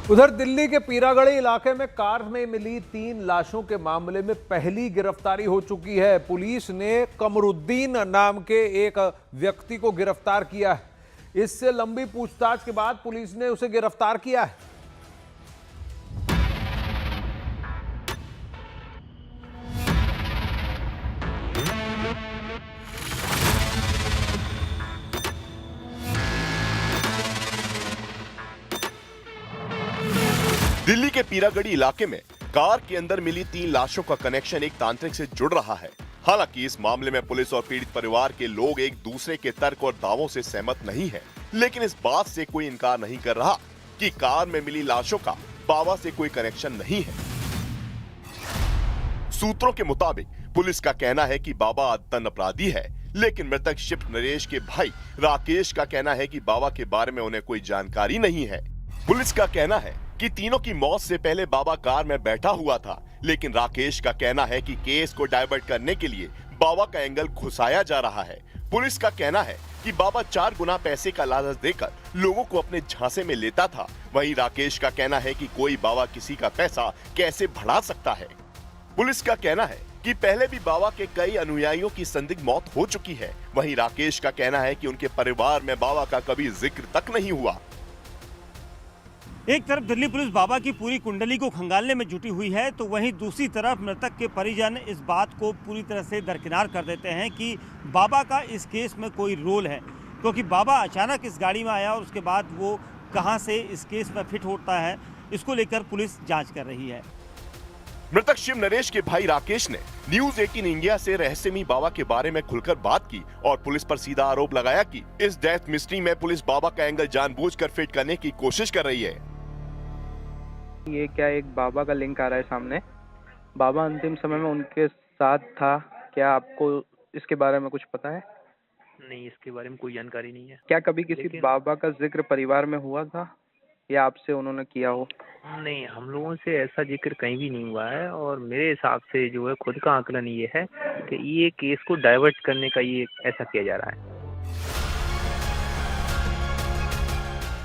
उधर दिल्ली के पीरागढ़ी इलाके में कार में मिली 3 लाशों के मामले में पहली गिरफ्तारी हो चुकी है। पुलिस ने कमरुद्दीन नाम के एक व्यक्ति को गिरफ्तार किया है। इससे लंबी पूछताछ के बाद पुलिस ने उसे गिरफ्तार किया है। दिल्ली के पीरागढ़ी इलाके में कार के अंदर मिली 3 लाशों का कनेक्शन एक तांत्रिक से जुड़ रहा है। हालांकि इस मामले में पुलिस और पीड़ित परिवार के लोग एक दूसरे के तर्क और दावों से सहमत नहीं है, लेकिन इस बात से कोई इनकार नहीं कर रहा कि कार में मिली लाशों का बाबा से कोई कनेक्शन नहीं है। सूत्रों के मुताबिक पुलिस का कहना है कि बाबा आदतन अपराधी है, लेकिन मृतक शिफ्ट नरेश के भाई राकेश का कहना है कि बाबा के बारे में उन्हें कोई जानकारी नहीं है। पुलिस का कहना है कि तीनों की मौत से पहले बाबा कार में बैठा हुआ था, लेकिन राकेश का कहना है कि केस को डाइवर्ट करने के लिए बाबा का एंगल घुसाया जा रहा है। पुलिस का कहना है कि बाबा 4 गुना पैसे का लालच देकर लोगों को अपने झांसे में लेता था। वहीं राकेश का कहना है कि कोई बाबा किसी का पैसा कैसे बढ़ा सकता है। पुलिस का कहना है कि पहले भी बाबा के कई अनुयायियों की संदिग्ध मौत हो चुकी है। वहीं राकेश का कहना है कि उनके परिवार में बाबा का कभी जिक्र तक नहीं हुआ। एक तरफ दिल्ली पुलिस बाबा की पूरी कुंडली को खंगालने में जुटी हुई है, तो वहीं दूसरी तरफ मृतक के परिजन इस बात को पूरी तरह से दरकिनार कर देते हैं कि बाबा का इस केस में कोई रोल है, क्योंकि बाबा अचानक इस गाड़ी में आया और उसके बाद वो कहां से इस केस में फिट होता है, इसको लेकर पुलिस जांच कर रही है। मृतक शिव नरेश के भाई राकेश ने न्यूज 18 इंडिया से रहस्यमयी बाबा के बारे में खुलकर बात की और पुलिस पर सीधा आरोप लगाया कि इस डेथ मिस्ट्री में पुलिस बाबा का एंगल जानबूझकर फिट करने की कोशिश कर रही है। ये क्या एक बाबा का लिंक आ रहा है सामने? बाबा अंतिम समय में उनके साथ था, क्या आपको इसके बारे में कुछ पता है? नहीं, इसके बारे में कोई जानकारी नहीं है। क्या कभी किसी बाबा का जिक्र परिवार में हुआ था या आपसे उन्होंने किया हो? नहीं, हम लोगों से ऐसा जिक्र कहीं भी नहीं हुआ है और मेरे हिसाब से जो है खुद का आकलन ये है कि ये केस को डाइवर्ट करने का ये ऐसा किया जा रहा है।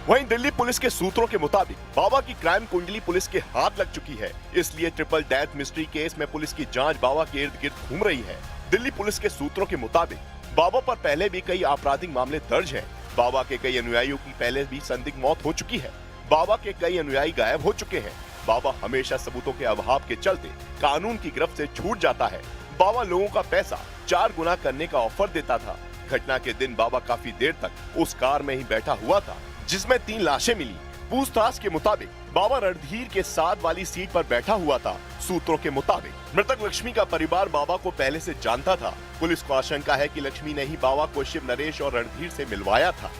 वहीं दिल्ली पुलिस के सूत्रों के मुताबिक बाबा की क्राइम कुंडली पुलिस के हाथ लग चुकी है, इसलिए ट्रिपल डेथ मिस्ट्री केस में पुलिस की जांच बाबा के इर्द गिर्द घूम रही है। दिल्ली पुलिस के सूत्रों के मुताबिक बाबा पर पहले भी कई आपराधिक मामले दर्ज हैं। बाबा के कई अनुयायियों की पहले भी संदिग्ध मौत हो चुकी है। बाबा के कई अनुयायी गायब हो चुके हैं। बाबा हमेशा सबूतों के अभाव के चलते कानून की गिरफ्त से छूट जाता है। बाबा लोगों का पैसा 4 गुना करने का ऑफर देता था। घटना के दिन बाबा काफी देर तक उस कार में ही बैठा हुआ था जिसमें 3 लाशें मिली। पूछताछ के मुताबिक बाबा रणधीर के साथ वाली सीट पर बैठा हुआ था। सूत्रों के मुताबिक मृतक लक्ष्मी का परिवार बाबा को पहले से जानता था। पुलिस को आशंका है कि लक्ष्मी ने ही बाबा को शिव नरेश और रणधीर से मिलवाया था।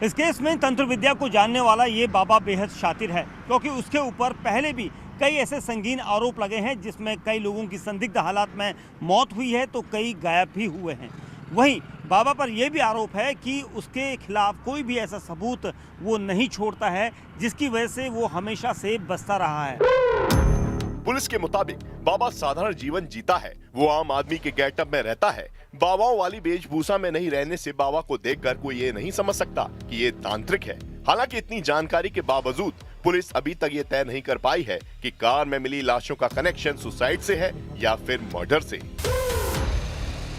इस केस में तंत्र विद्या को जानने वाला ये बाबा बेहद शातिर है, क्योंकि उसके ऊपर पहले भी कई ऐसे संगीन आरोप लगे हैं जिसमें कई लोगों की संदिग्ध हालात में मौत हुई है तो कई गायब भी हुए हैं। वहीं बाबा पर यह भी आरोप है कि उसके खिलाफ कोई भी ऐसा सबूत वो नहीं छोड़ता है जिसकी वजह से वो हमेशा से बचता रहा है। पुलिस के मुताबिक बाबा साधारण जीवन जीता है। वो आम आदमी के गेटअप में रहता है। बाबाओं वाली वेशभूषा में नहीं रहने से बाबा को देखकर कोई ये नहीं समझ सकता कि ये तांत्रिक है। हालांकि इतनी जानकारी के बावजूद पुलिस अभी तक ये तय नहीं कर पाई है कि कार में मिली लाशों का कनेक्शन सुसाइड से है या फिर मर्डर से।